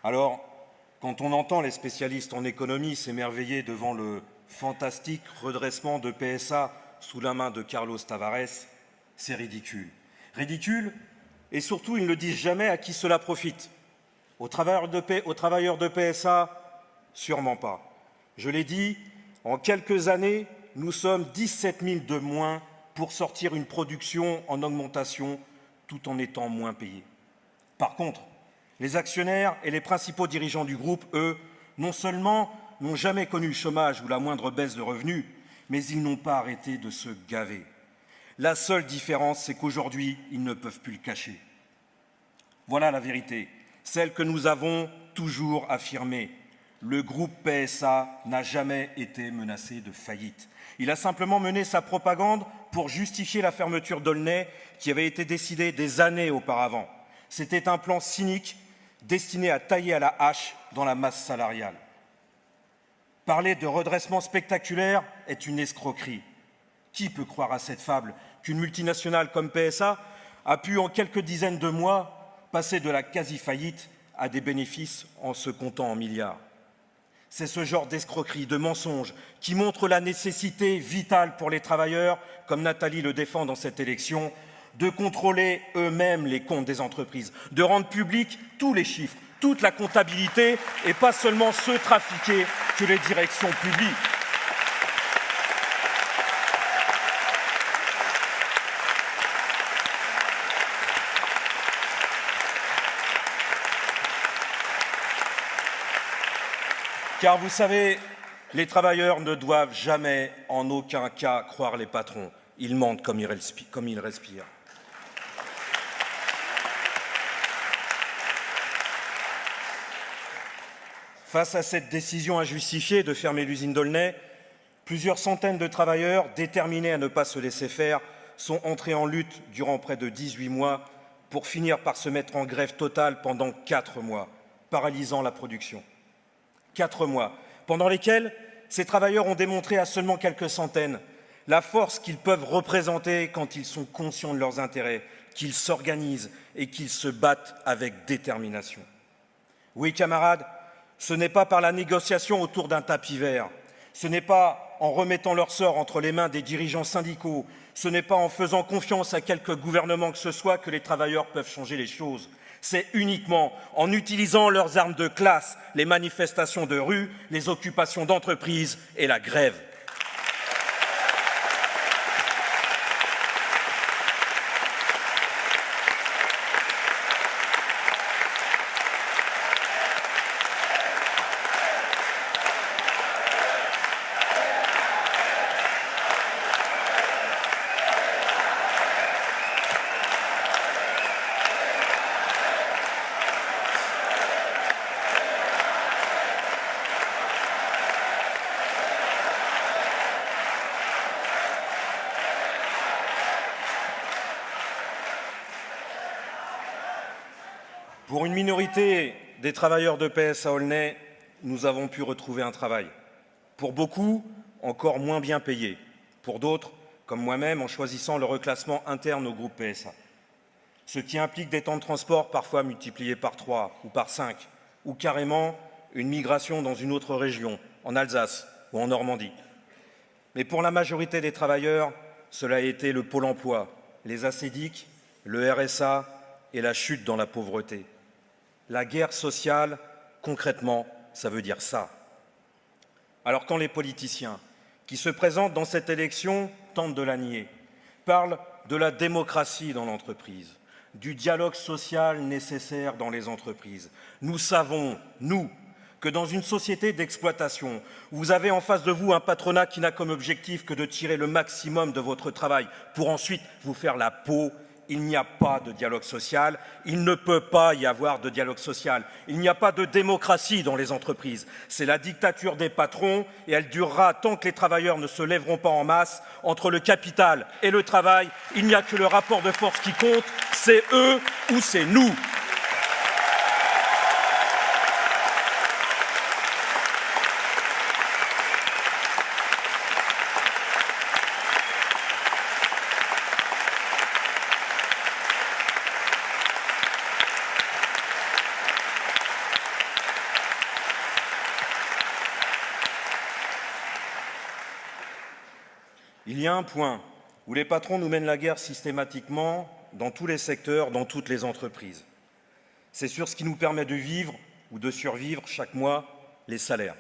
Alors, quand on entend les spécialistes en économie s'émerveiller devant le fantastique redressement de PSA sous la main de Carlos Tavares, c'est ridicule. Ridicule, et surtout, ils ne disent jamais à qui cela profite. Aux travailleurs de PSA, sûrement pas. Je l'ai dit, en quelques années, nous sommes 17 000 de moins pour sortir une production en augmentation tout en étant moins payés. Par contre, les actionnaires et les principaux dirigeants du groupe, eux, non seulement n'ont jamais connu le chômage ou la moindre baisse de revenus, mais ils n'ont pas arrêté de se gaver. La seule différence, c'est qu'aujourd'hui, ils ne peuvent plus le cacher. Voilà la vérité, celle que nous avons toujours affirmée. Le groupe PSA n'a jamais été menacé de faillite. Il a simplement mené sa propagande pour justifier la fermeture d'Aulnay qui avait été décidée des années auparavant. C'était un plan cynique destiné à tailler à la hache dans la masse salariale. Parler de redressement spectaculaire est une escroquerie. Qui peut croire à cette fable qu'une multinationale comme PSA a pu en quelques dizaines de mois passer de la quasi-faillite à des bénéfices en se comptant en milliards? C'est ce genre d'escroquerie, de mensonge, qui montre la nécessité vitale pour les travailleurs, comme Nathalie le défend dans cette élection, de contrôler eux-mêmes les comptes des entreprises, de rendre publics tous les chiffres, toute la comptabilité, et pas seulement ceux trafiqués que les directions publient. Car vous savez, les travailleurs ne doivent jamais, en aucun cas, croire les patrons. Ils mentent comme ils respirent. Face à cette décision injustifiée de fermer l'usine d'Aulnay, plusieurs centaines de travailleurs, déterminés à ne pas se laisser faire, sont entrés en lutte durant près de 18 mois pour finir par se mettre en grève totale pendant 4 mois, paralysant la production. 4 mois, pendant lesquels ces travailleurs ont démontré à seulement quelques centaines la force qu'ils peuvent représenter quand ils sont conscients de leurs intérêts, qu'ils s'organisent et qu'ils se battent avec détermination. Oui, camarades, ce n'est pas par la négociation autour d'un tapis vert, ce n'est pas en remettant leur sort entre les mains des dirigeants syndicaux, ce n'est pas en faisant confiance à quelque gouvernement que ce soit que les travailleurs peuvent changer les choses. C'est uniquement en utilisant leurs armes de classe, les manifestations de rue, les occupations d'entreprises et la grève. Pour une minorité des travailleurs de PSA Aulnay, nous avons pu retrouver un travail. Pour beaucoup, encore moins bien payé. Pour d'autres, comme moi-même, en choisissant le reclassement interne au groupe PSA. Ce qui implique des temps de transport parfois multipliés par 3 ou par 5, ou carrément une migration dans une autre région, en Alsace ou en Normandie. Mais pour la majorité des travailleurs, cela a été le Pôle emploi, les ACEDIC, le RSA et la chute dans la pauvreté. La guerre sociale, concrètement, ça veut dire ça. Alors quand les politiciens qui se présentent dans cette élection tentent de la nier, parlent de la démocratie dans l'entreprise, du dialogue social nécessaire dans les entreprises, nous savons, nous, que dans une société d'exploitation, vous avez en face de vous un patronat qui n'a comme objectif que de tirer le maximum de votre travail pour ensuite vous faire la peau. Il n'y a pas de dialogue social, il ne peut pas y avoir de dialogue social. Il n'y a pas de démocratie dans les entreprises. C'est la dictature des patrons et elle durera tant que les travailleurs ne se lèveront pas en masse. Entre le capital et le travail, il n'y a que le rapport de force qui compte, c'est eux ou c'est nous. Il y a un point où les patrons nous mènent la guerre systématiquement dans tous les secteurs, dans toutes les entreprises. C'est sur ce qui nous permet de vivre ou de survivre chaque mois, les salaires.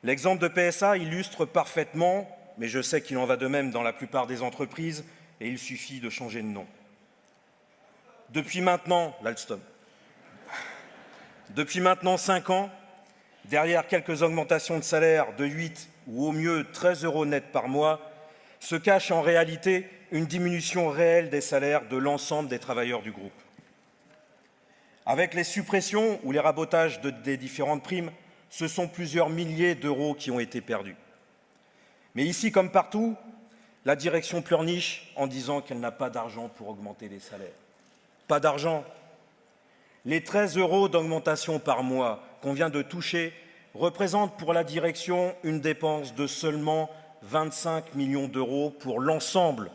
L'exemple de PSA illustre parfaitement, mais je sais qu'il en va de même dans la plupart des entreprises, et il suffit de changer de nom. Depuis maintenant, l'Alstom, depuis maintenant 5 ans, derrière quelques augmentations de salaire de 8 ou au mieux 13 € net par mois, se cache en réalité une diminution réelle des salaires de l'ensemble des travailleurs du groupe. Avec les suppressions ou les rabotages des différentes primes, ce sont plusieurs milliers d'euros qui ont été perdus. Mais ici, comme partout, la direction pleurniche en disant qu'elle n'a pas d'argent pour augmenter les salaires. Pas d'argent. Les 13 € d'augmentation par mois qu'on vient de toucher représentent pour la direction une dépense de seulement 25 millions d'euros pour l'ensemble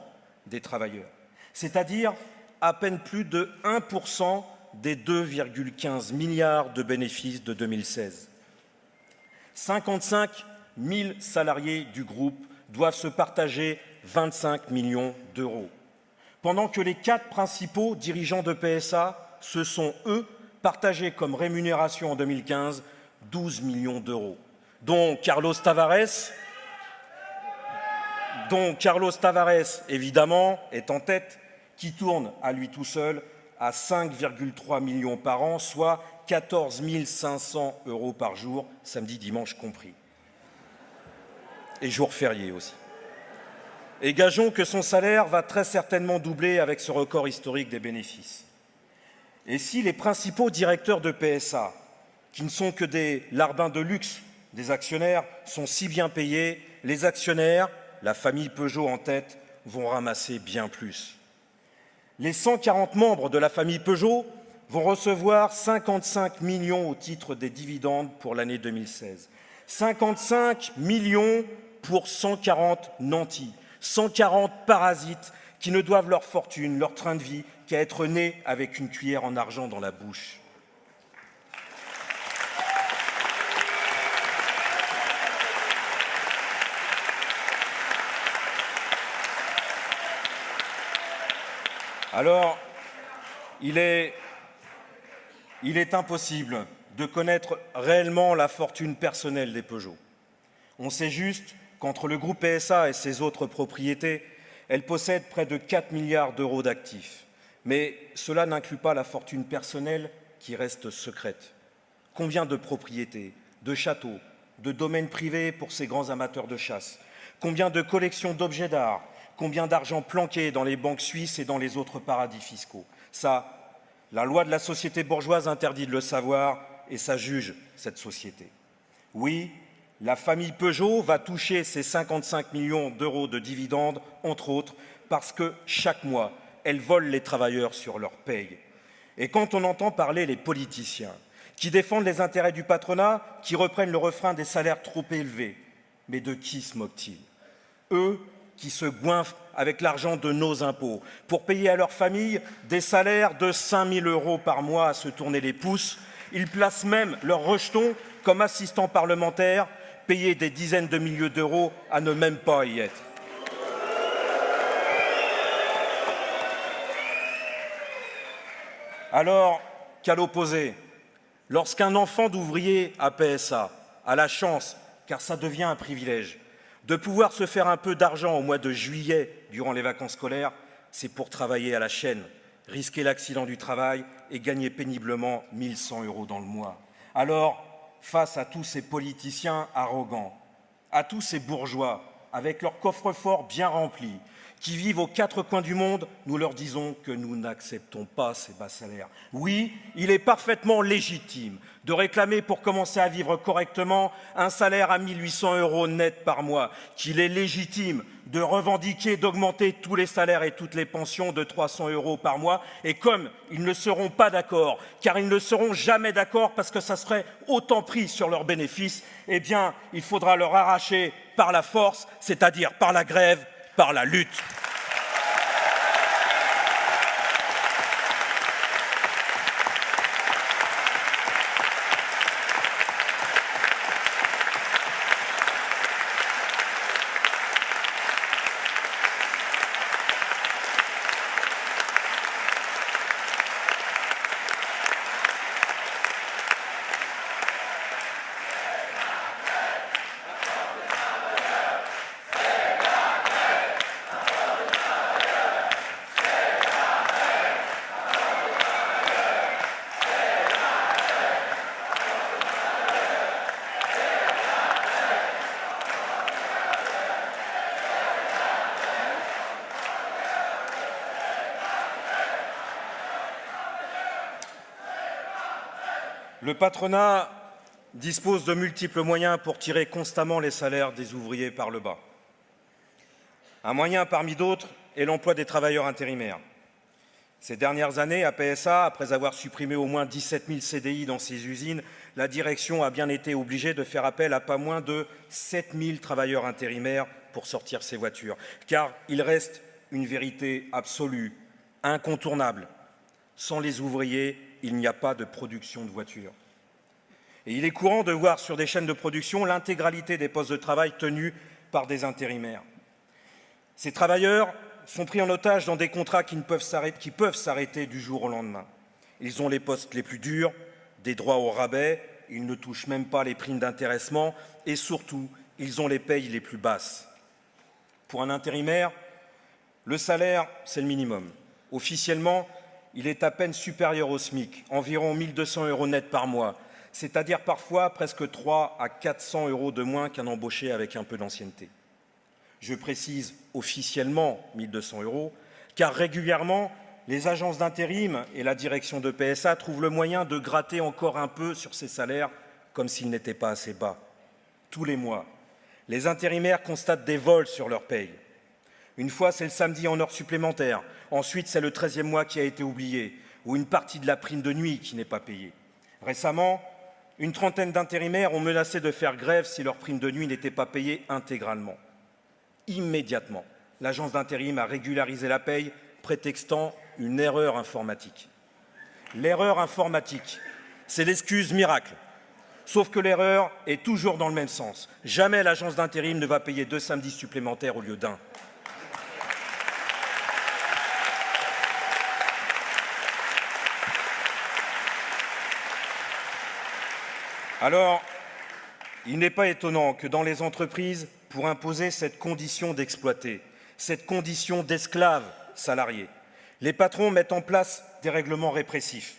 des travailleurs, c'est-à-dire à peine plus de 1% des 2,15 milliards de bénéfices de 2016. 55 000 salariés du groupe doivent se partager 25 millions d'euros, pendant que les 4 principaux dirigeants de PSA se sont, eux, partagés comme rémunération en 2015 12 millions d'euros, dont Carlos Tavares, évidemment, est en tête, qui tourne à lui tout seul à 5,3 millions par an, soit 14 500 € par jour, samedi, dimanche compris. Et jour férié aussi. Et gageons que son salaire va très certainement doubler avec ce record historique des bénéfices. Et si les principaux directeurs de PSA, qui ne sont que des larbins de luxe des actionnaires, sont si bien payés, les actionnaires, la famille Peugeot en tête, vont ramasser bien plus. Les 140 membres de la famille Peugeot vont recevoir 55 millions au titre des dividendes pour l'année 2016. 55 millions pour 140 nantis, 140 parasites qui ne doivent leur fortune, leur train de vie, qu'à être nés avec une cuillère en argent dans la bouche. Alors, il est impossible de connaître réellement la fortune personnelle des Peugeot. On sait juste qu'entre le groupe PSA et ses autres propriétés, elle possède près de 4 milliards d'euros d'actifs. Mais cela n'inclut pas la fortune personnelle qui reste secrète. Combien de propriétés, de châteaux, de domaines privés pour ces grands amateurs de chasse? Combien de collections d'objets d'art? Combien d'argent planqué dans les banques suisses et dans les autres paradis fiscaux? Ça, la loi de la société bourgeoise interdit de le savoir et ça juge cette société. Oui, la famille Peugeot va toucher ses 55 millions d'euros de dividendes, entre autres, parce que chaque mois, elle vole les travailleurs sur leur paye. Et quand on entend parler les politiciens qui défendent les intérêts du patronat, qui reprennent le refrain des salaires trop élevés, mais de qui se moquent-ils? Eux qui se goinfrent avec l'argent de nos impôts pour payer à leurs familles des salaires de 5 000 € par mois à se tourner les pouces. Ils placent même leurs rejetons comme assistants parlementaires, payés des dizaines de milliers d'euros à ne même pas y être. Alors qu'à l'opposé, lorsqu'un enfant d'ouvrier à PSA a la chance, car ça devient un privilège, de pouvoir se faire un peu d'argent au mois de juillet durant les vacances scolaires, c'est pour travailler à la chaîne, risquer l'accident du travail et gagner péniblement 1 100 € dans le mois. Alors, face à tous ces politiciens arrogants, à tous ces bourgeois avec leur coffre-fort bien rempli, qui vivent aux 4 coins du monde, nous leur disons que nous n'acceptons pas ces bas salaires. Oui, il est parfaitement légitime de réclamer pour commencer à vivre correctement un salaire à 1 800 € net par mois, qu'il est légitime de revendiquer d'augmenter tous les salaires et toutes les pensions de 300 € par mois. Et comme ils ne seront pas d'accord, car ils ne seront jamais d'accord parce que ça serait autant pris sur leurs bénéfices, eh bien, il faudra leur arracher par la force, c'est-à-dire par la grève, par la lutte. Le patronat dispose de multiples moyens pour tirer constamment les salaires des ouvriers par le bas. Un moyen parmi d'autres est l'emploi des travailleurs intérimaires. Ces dernières années, à PSA, après avoir supprimé au moins 17 000 CDI dans ses usines, la direction a bien été obligée de faire appel à pas moins de 7 000 travailleurs intérimaires pour sortir ces voitures. Car il reste une vérité absolue, incontournable. Sans les ouvriers, il n'y a pas de production de voitures. Et il est courant de voir sur des chaînes de production l'intégralité des postes de travail tenus par des intérimaires. Ces travailleurs sont pris en otage dans des contrats qui peuvent s'arrêter du jour au lendemain. Ils ont les postes les plus durs, des droits au rabais, ils ne touchent même pas les primes d'intéressement et surtout, ils ont les payes les plus basses. Pour un intérimaire, le salaire, c'est le minimum. Officiellement, il est à peine supérieur au SMIC, environ 1 200 € net par mois, c'est-à-dire parfois presque 300 à 400 € de moins qu'un embauché avec un peu d'ancienneté. Je précise officiellement 1 200 €, car régulièrement, les agences d'intérim et la direction de PSA trouvent le moyen de gratter encore un peu sur ces salaires, comme s'ils n'étaient pas assez bas. Tous les mois, les intérimaires constatent des vols sur leur paye. Une fois, c'est le samedi en heures supplémentaires. Ensuite, c'est le 13e mois qui a été oublié, ou une partie de la prime de nuit qui n'est pas payée. Récemment, une trentaine d'intérimaires ont menacé de faire grève si leur prime de nuit n'était pas payée intégralement. Immédiatement, l'agence d'intérim a régularisé la paye, prétextant une erreur informatique. L'erreur informatique, c'est l'excuse miracle. Sauf que l'erreur est toujours dans le même sens. Jamais l'agence d'intérim ne va payer 2 samedis supplémentaires au lieu d'1. Alors, il n'est pas étonnant que dans les entreprises, pour imposer cette condition d'exploité, cette condition d'esclave salarié, les patrons mettent en place des règlements répressifs.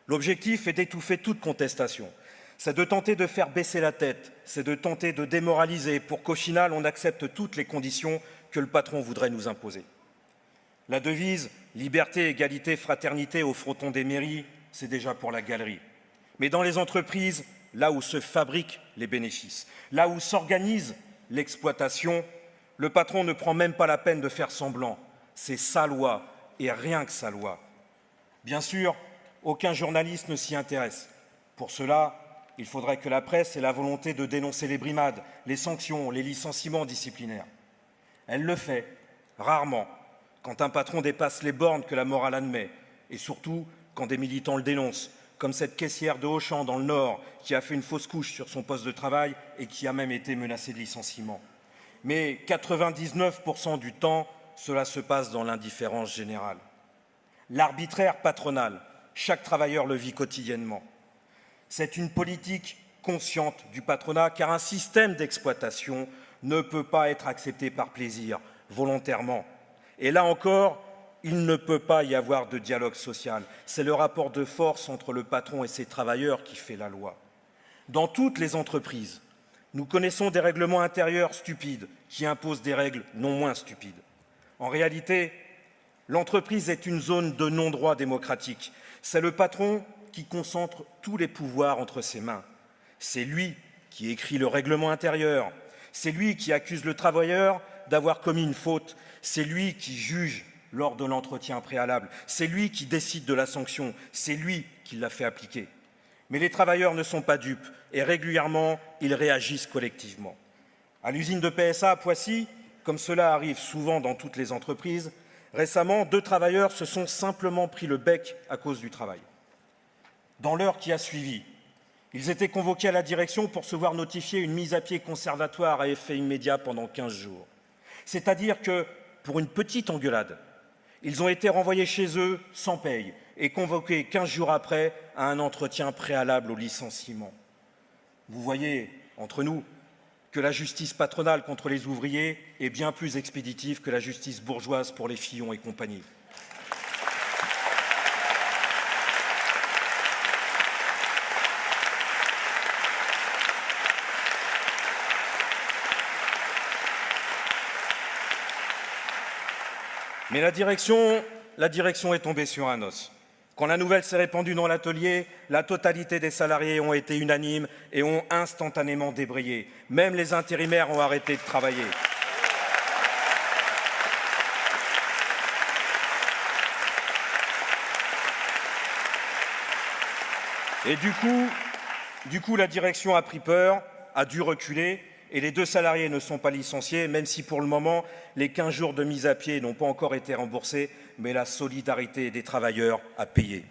L'objectif est d'étouffer toute contestation. C'est de tenter de faire baisser la tête, c'est de tenter de démoraliser pour qu'au final, on accepte toutes les conditions que le patron voudrait nous imposer. La devise « liberté, égalité, fraternité » au fronton des mairies, c'est déjà pour la galerie. Mais dans les entreprises, là où se fabriquent les bénéfices, là où s'organise l'exploitation, le patron ne prend même pas la peine de faire semblant. C'est sa loi et rien que sa loi. Bien sûr, aucun journaliste ne s'y intéresse. Pour cela, il faudrait que la presse ait la volonté de dénoncer les brimades, les sanctions, les licenciements disciplinaires. Elle le fait, rarement, quand un patron dépasse les bornes que la morale admet, et surtout quand des militants le dénoncent, comme cette caissière de Auchan dans le Nord qui a fait une fausse couche sur son poste de travail et qui a même été menacée de licenciement. Mais 99% du temps, cela se passe dans l'indifférence générale. L'arbitraire patronal, chaque travailleur le vit quotidiennement. C'est une politique consciente du patronat car un système d'exploitation ne peut pas être accepté par plaisir, volontairement. Et là encore, il ne peut pas y avoir de dialogue social. C'est le rapport de force entre le patron et ses travailleurs qui fait la loi. Dans toutes les entreprises, nous connaissons des règlements intérieurs stupides qui imposent des règles non moins stupides. En réalité, l'entreprise est une zone de non-droit démocratique. C'est le patron qui concentre tous les pouvoirs entre ses mains. C'est lui qui écrit le règlement intérieur. C'est lui qui accuse le travailleur d'avoir commis une faute. C'est lui qui juge lors de l'entretien préalable. C'est lui qui décide de la sanction. C'est lui qui l'a fait appliquer. Mais les travailleurs ne sont pas dupes et régulièrement, ils réagissent collectivement. À l'usine de PSA à Poissy, comme cela arrive souvent dans toutes les entreprises, récemment, 2 travailleurs se sont simplement pris le bec à cause du travail. Dans l'heure qui a suivi, ils étaient convoqués à la direction pour se voir notifier une mise à pied conservatoire à effet immédiat pendant 15 jours. C'est-à-dire que, pour une petite engueulade, ils ont été renvoyés chez eux sans paye et convoqués 15 jours après à un entretien préalable au licenciement. Vous voyez, entre nous, que la justice patronale contre les ouvriers est bien plus expéditive que la justice bourgeoise pour les Fillon et compagnie. Mais la direction est tombée sur un os. Quand la nouvelle s'est répandue dans l'atelier, la totalité des salariés ont été unanimes et ont instantanément débrayé. Même les intérimaires ont arrêté de travailler. Et du coup, la direction a pris peur, a dû reculer, et les 2 salariés ne sont pas licenciés, même si pour le moment, les 15 jours de mise à pied n'ont pas encore été remboursés, mais la solidarité des travailleurs a payé.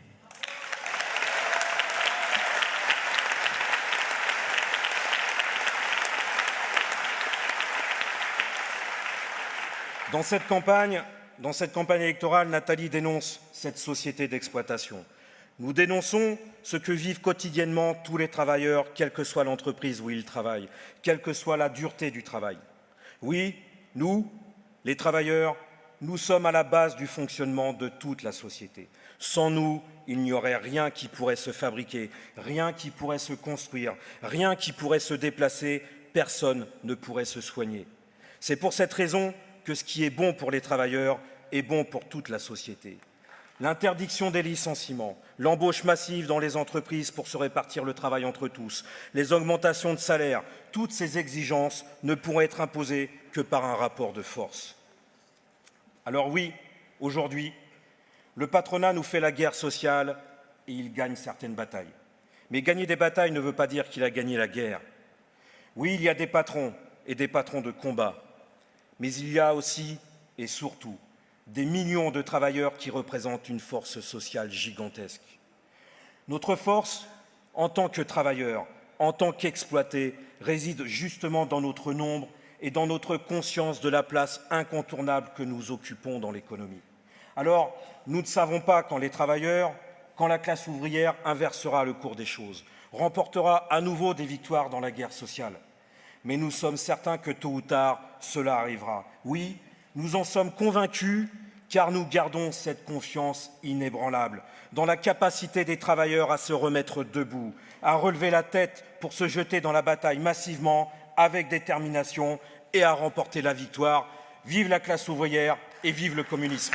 Dans cette campagne électorale, Nathalie dénonce cette société d'exploitation. Nous dénonçons ce que vivent quotidiennement tous les travailleurs, quelle que soit l'entreprise où ils travaillent, quelle que soit la dureté du travail. Oui, nous, les travailleurs, nous sommes à la base du fonctionnement de toute la société. Sans nous, il n'y aurait rien qui pourrait se fabriquer, rien qui pourrait se construire, rien qui pourrait se déplacer, personne ne pourrait se soigner. C'est pour cette raison que ce qui est bon pour les travailleurs est bon pour toute la société. L'interdiction des licenciements, l'embauche massive dans les entreprises pour se répartir le travail entre tous, les augmentations de salaire, toutes ces exigences ne pourront être imposées que par un rapport de force. Alors oui, aujourd'hui, le patronat nous fait la guerre sociale et il gagne certaines batailles. Mais gagner des batailles ne veut pas dire qu'il a gagné la guerre. Oui, il y a des patrons et des patrons de combat, mais il y a aussi et surtout des millions de travailleurs qui représentent une force sociale gigantesque. Notre force, en tant que travailleurs, en tant qu'exploités, réside justement dans notre nombre et dans notre conscience de la place incontournable que nous occupons dans l'économie. Alors, nous ne savons pas quand les travailleurs, quand la classe ouvrière inversera le cours des choses, remportera à nouveau des victoires dans la guerre sociale. Mais nous sommes certains que tôt ou tard, cela arrivera. Oui, nous en sommes convaincus, car nous gardons cette confiance inébranlable dans la capacité des travailleurs à se remettre debout, à relever la tête pour se jeter dans la bataille massivement, avec détermination et à remporter la victoire. Vive la classe ouvrière et vive le communisme!